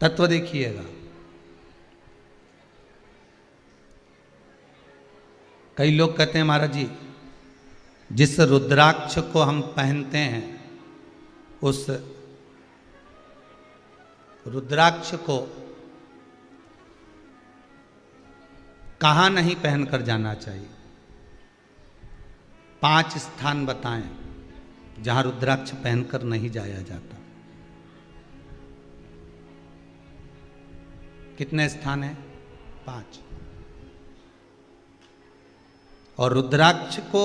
तत्व देखिएगा। कई लोग कहते हैं महाराज जी, जिस रुद्राक्ष को हम पहनते हैं उस रुद्राक्ष को कहाँ नहीं पहनकर जाना चाहिए? 5 स्थान बताएं जहां रुद्राक्ष पहनकर नहीं जाया जाता। कितने स्थान हैं? 5। और रुद्राक्ष को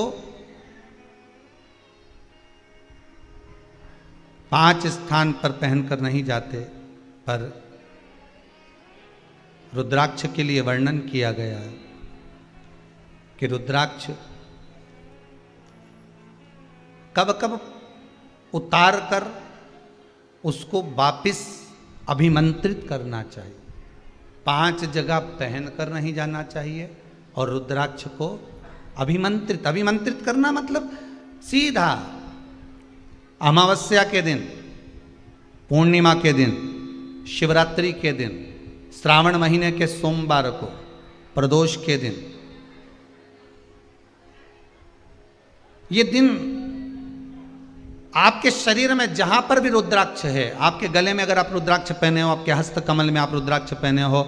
5 स्थान पर पहनकर नहीं जाते, पर रुद्राक्ष के लिए वर्णन किया गया है कि रुद्राक्ष कब कब उतार कर उसको वापिस अभिमंत्रित करना चाहिए। 5 जगह पहनकर नहीं जाना चाहिए और रुद्राक्ष को अभिमंत्रित करना मतलब सीधा अमावस्या के दिन, पूर्णिमा के दिन, शिवरात्रि के दिन, श्रावण महीने के सोमवार को, प्रदोष के दिन, ये दिन आपके शरीर में जहां पर भी रुद्राक्ष है, आपके गले में अगर आप रुद्राक्ष पहने हो, आपके हस्त कमल में आप रुद्राक्ष पहने हो,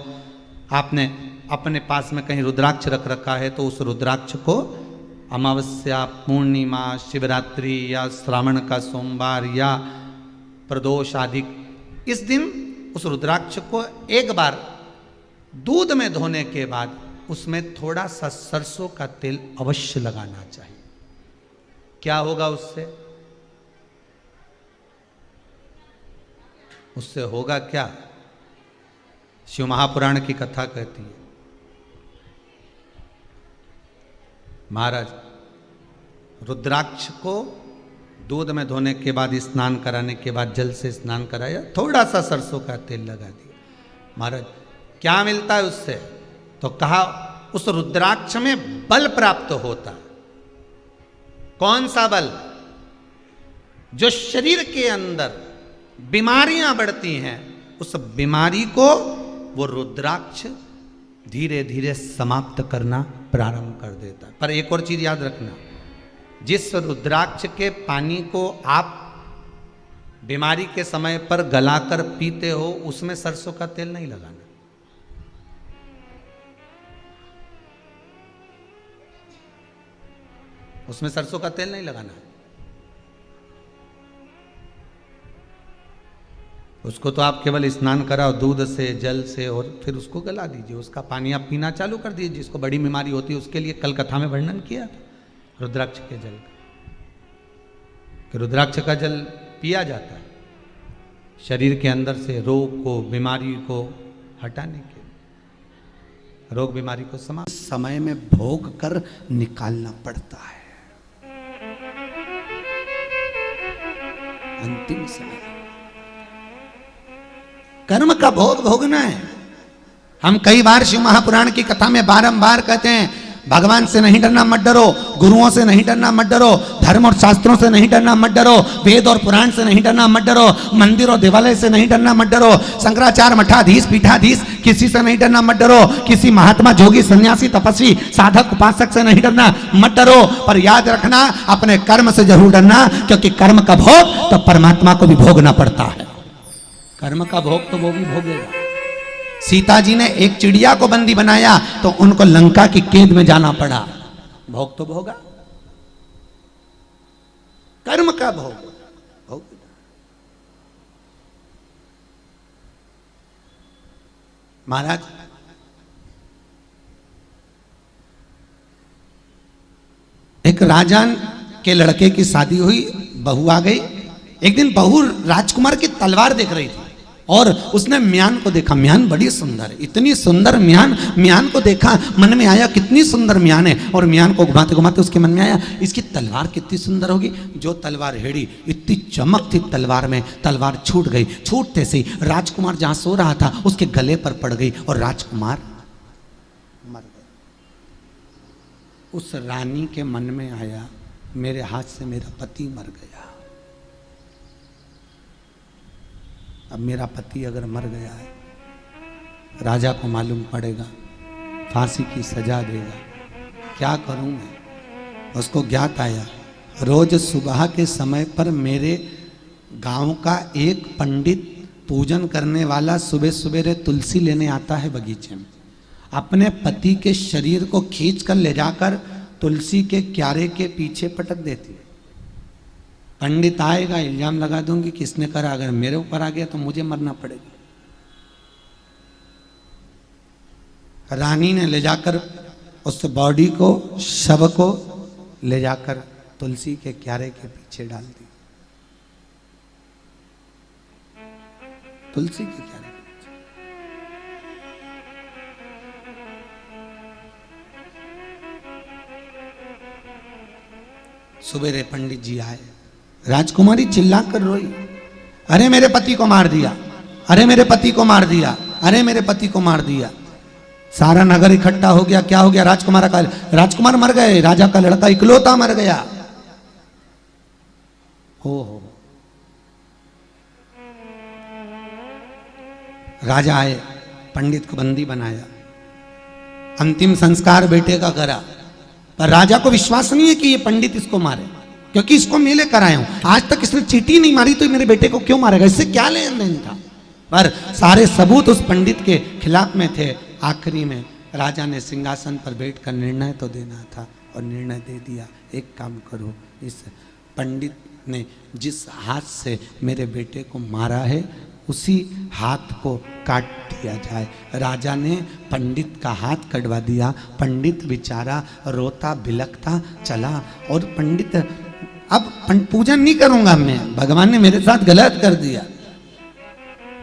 आपने अपने पास में कहीं रुद्राक्ष रख रखा है, तो उस रुद्राक्ष को अमावस्या, पूर्णिमा, शिवरात्रि या श्रावण का सोमवार या प्रदोष आदि इस दिन उस रुद्राक्ष को एक बार दूध में धोने के बाद उसमें थोड़ा सा सरसों का तेल अवश्य लगाना चाहिए। क्या होगा उससे? उससे होगा क्या? शिव महापुराण की कथा कहती है, महाराज रुद्राक्ष को दूध में धोने के बाद, स्नान कराने के बाद जल से स्नान कराया, थोड़ा सा सरसों का तेल लगा दिया। महाराज क्या मिलता है उससे? तो कहा उस रुद्राक्ष में बल प्राप्त होता है। कौन सा बल? जो शरीर के अंदर बीमारियां बढ़ती हैं, उस बीमारी को वो रुद्राक्ष धीरे धीरे समाप्त करना प्रारंभ कर देता है। पर एक और चीज याद रखना, जिस रुद्राक्ष के पानी को आप बीमारी के समय पर गलाकर पीते हो, उसमें सरसों का तेल नहीं लगाना। उसमें सरसों का तेल नहीं लगाना है। उसको तो आप केवल स्नान कराओ दूध से, जल से, और फिर उसको गला दीजिए, उसका पानी आप पीना चालू कर दीजिए। जिसको बड़ी बीमारी होती है उसके लिए कल कथा में वर्णन किया था रुद्राक्ष के जल का, कि रुद्राक्ष का जल पिया जाता है शरीर के अंदर से रोग को, बीमारी को हटाने के लिए, रोग बीमारी को समय में भोग कर निकालना पड़ता है। अंतिम समय कर्म का भोग भोगना है। हम कई बार शिव महापुराण की कथा में बारंबार कहते हैं, भगवान से नहीं डरना मत डरो, गुरुओं से नहीं डरना मत डरो, धर्म और शास्त्रों से नहीं डरना मत डरो, वेद और पुराण से नहीं डरना मत डरो, मंदिर और देवालय से नहीं डरना मत डरो, शंकराचार्य, मठाधीश, पीठाधीश, किसी से नहीं डरना मत डरो, किसी महात्मा, जोगी, सन्यासी, तपस्वी, साधक, उपासक से नहीं डरना मत डरो। पर याद रखना, अपने कर्म से जरूर डरना, क्योंकि कर्म का भोग तो परमात्मा को भी भोगना पड़ता है। कर्म का भोग तो वो भी भोगेगा। सीता जी ने एक चिड़िया को बंदी बनाया तो उनको लंका की कैद में जाना पड़ा, भोग तो भोगा। कर्म का भोग भोग। महाराज एक राजा के लड़के की शादी हुई, बहू आ गई। एक दिन बहू राजकुमार की तलवार देख रही थी और उसने म्यान को देखा। म्यान बड़ी सुंदर है, इतनी सुंदर म्यान। म्यान को देखा, मन में आया कितनी सुंदर म्यान है, और म्यान को घुमाते घुमाते उसके मन में आया इसकी तलवार कितनी सुंदर होगी। जो तलवार हेड़ी, इतनी चमक थी तलवार में, तलवार छूट गई। छूटते से ही राजकुमार जहां सो रहा था उसके गले पर पड़ गई और राजकुमार मर गए। उस रानी के मन में आया मेरे हाथ से मेरा पति मर गया, अब मेरा पति अगर मर गया है राजा को मालूम पड़ेगा, फांसी की सजा देगा। क्या करूं मैं? उसको ज्ञात आया, रोज सुबह के समय पर मेरे गांव का एक पंडित पूजन करने वाला सुबह सवेरे तुलसी लेने आता है बगीचे में, अपने पति के शरीर को खींच कर ले जाकर तुलसी के क्यारे के पीछे पटक देती है। पंडित आएगा, इल्जाम लगा दूंगी किसने करा, अगर मेरे ऊपर आ गया तो मुझे मरना पड़ेगा। रानी ने ले जाकर उस बॉडी को, शव को ले जाकर तुलसी के क्यारे के पीछे डाल दी। तुलसी के क्यारे के पीछे। सवेरे पंडित जी आए, राजकुमारी चिल्लाकर रोई, अरे मेरे पति को मार दिया, अरे मेरे पति को मार दिया, अरे मेरे पति को मार दिया। सारा नगर इकट्ठा हो गया। क्या हो गया? राजकुमार मर गए, राजा का लड़का इकलौता मर गया। हो राजा आए, पंडित को बंदी बनाया, अंतिम संस्कार बेटे का करा, पर राजा को विश्वास नहीं है कि ये पंडित इसको मारे, क्योंकि इसको मेले कराए हूं। आज तक इसने चींटी नहीं मारी तो मेरे बेटे को क्यों मारेगा? इससे क्या लेन देन था? पर सारे सबूत उस पंडित के खिलाफ में थे। आखिरी में राजा ने सिंहासन पर बैठकर निर्णय तो देना था और निर्णय दे दिया। एक काम करो, इस पंडित ने जिस हाथ से मेरे बेटे को मारा है उसी हाथ को काट दिया जाए। राजा ने पंडित का हाथ कटवा दिया। पंडित बेचारा रोता बिलखता चला। और पंडित, अब पूजन नहीं करूंगा मैं, भगवान ने मेरे साथ गलत कर दिया,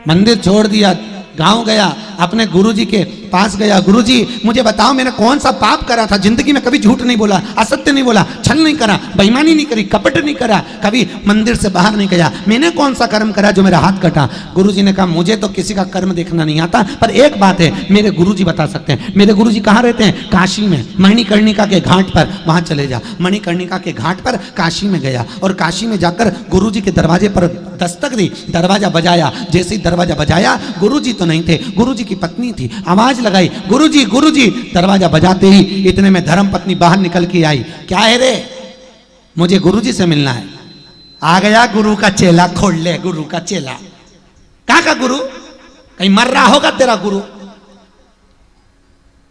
मंदिर छोड़ दिया, गांव गया, अपने गुरुजी के पास गया। गुरुजी मुझे बताओ मैंने कौन सा पाप करा था? जिंदगी में कभी झूठ नहीं बोला, असत्य नहीं बोला, छल नहीं करा, बेईमानी नहीं करी, कपट नहीं करा, कभी मंदिर से बाहर नहीं गया। मैंने कौन सा कर्म करा जो मेरा हाथ कटा? गुरुजी ने कहा मुझे तो किसी का कर्म देखना नहीं आता, पर एक बात है मेरे गुरुजी बता सकते हैं। मेरे गुरुजी कहाँ रहते हैं? काशी में, मणिकर्णिका के घाट पर। वहां चले जा। मणिकर्णिका के घाट पर काशी में गया और काशी में जाकर गुरुजी के दरवाजे पर दस्तक दी, दरवाजा बजाया। जैसे ही दरवाजा बजाया, गुरुजी तो नहीं थे, गुरुजी की पत्नी थी। आवाज लगाई, गुरुजी गुरुजी। दरवाजा बजाते ही इतने में धर्म पत्नी बाहर निकल के आई। क्या है रे? मुझे गुरुजी से मिलना है। आ गया गुरु का चेला, खोल ले गुरु का चेला। कहाँ का गुरु? कहीं मर रहा होगा तेरा गुरु।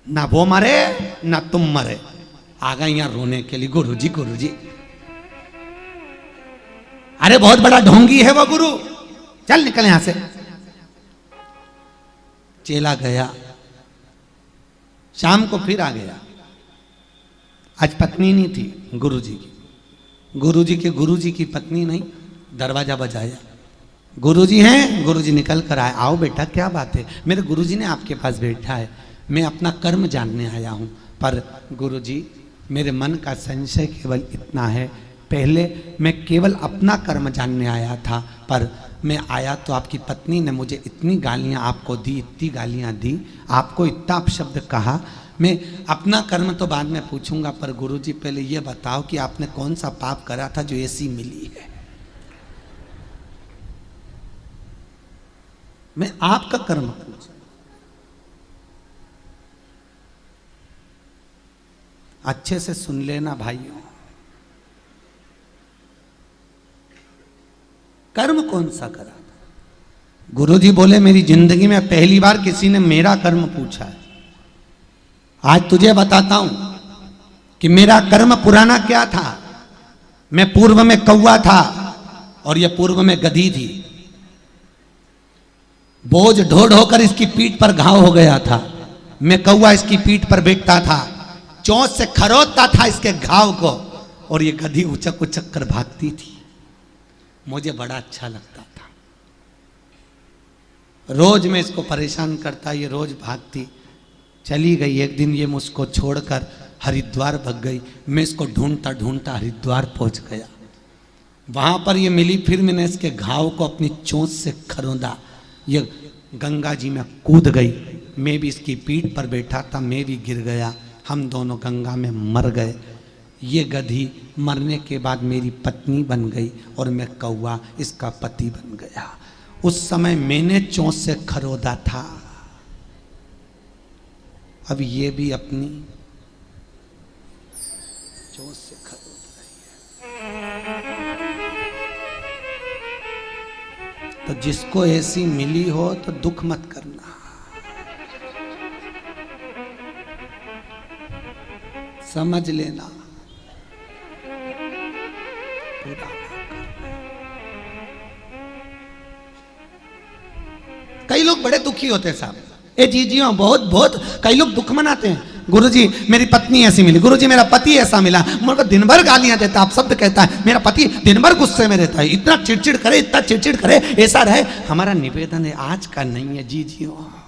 ना वो मरे ना तुम मरे। आ गए यहां रोने के लिए, गुरुजी गुरुजी। अरे बहुत बड़ा ढोंगी है वो गुरु, चल निकल यहां से। चेला गया, शाम को फिर आ गया। आज पत्नी नहीं थी गुरुजी की, गुरुजी की पत्नी नहीं। दरवाजा बजाया, गुरुजी हैं? गुरुजी निकल कर आए। आओ बेटा, क्या बात है? मेरे गुरुजी ने आपके पास बैठा है, मैं अपना कर्म जानने आया हूं। पर गुरुजी मेरे मन का संशय केवल इतना है, पहले मैं केवल अपना कर्म जानने आया था, पर मैं आया तो आपकी पत्नी ने मुझे इतनी गालियां आपको दी, इतनी गालियां दी, आपको इतना अपशब्द कहा। मैं अपना कर्म तो बाद में पूछूंगा, पर गुरुजी पहले ये बताओ कि आपने कौन सा पाप करा था जो ऐसी मिली है? मैं आपका कर्म पूछ। अच्छे से सुन लेना भाइयों, कर्म कौन सा करा था? गुरुजी बोले मेरी जिंदगी में पहली बार किसी ने मेरा कर्म पूछा है। आज तुझे बताता हूं कि मेरा कर्म पुराना क्या था। मैं पूर्व में कौवा था और यह पूर्व में गधी थी। बोझ ढो ढोकर इसकी पीठ पर घाव हो गया था। मैं कौवा इसकी पीठ पर बैठता था, चोंच से खरोदता था इसके घाव को, और ये गधी उचक उचक कर भागती थी। मुझे बड़ा अच्छा लगता था। रोज मैं इसको परेशान करता, ये रोज भागती। चली गई, एक दिन ये मुझको छोड़कर हरिद्वार भग गई। मैं इसको ढूंढता ढूंढता हरिद्वार पहुंच गया। वहां पर ये मिली, फिर मैंने इसके घाव को अपनी चोंच से खरोदा। ये गंगा जी में कूद गई। मैं भी इसकी पीठ पर बैठा था, मैं भी गिर गया। हम दोनों गंगा में मर गए। ये गधी मरने के बाद मेरी पत्नी बन गई और मैं कौवा इसका पति बन गया। उस समय मैंने चोंच से खरोदा था। अब ये भी अपनी जोश से खरोच रही है। तो जिसको ऐसी मिली हो तो दुख मत करना, समझ लेना, पूरा। कई लोग बड़े दुखी होते हैं साहब, ए जी हाँ, बहुत बहुत कई लोग दुख मनाते हैं। गुरुजी मेरी पत्नी ऐसी मिली, गुरुजी मेरा पति ऐसा मिला, मेरे को दिन भर गालियां देता है, आप शब्द कहता है, मेरा पति दिन भर गुस्से में रहता है, इतना चिड़चिड़ करे, इतना चिड़चिड़ करे, ऐसा रहे। हमारा निवेदन है आज का नहीं है, जी हाँ,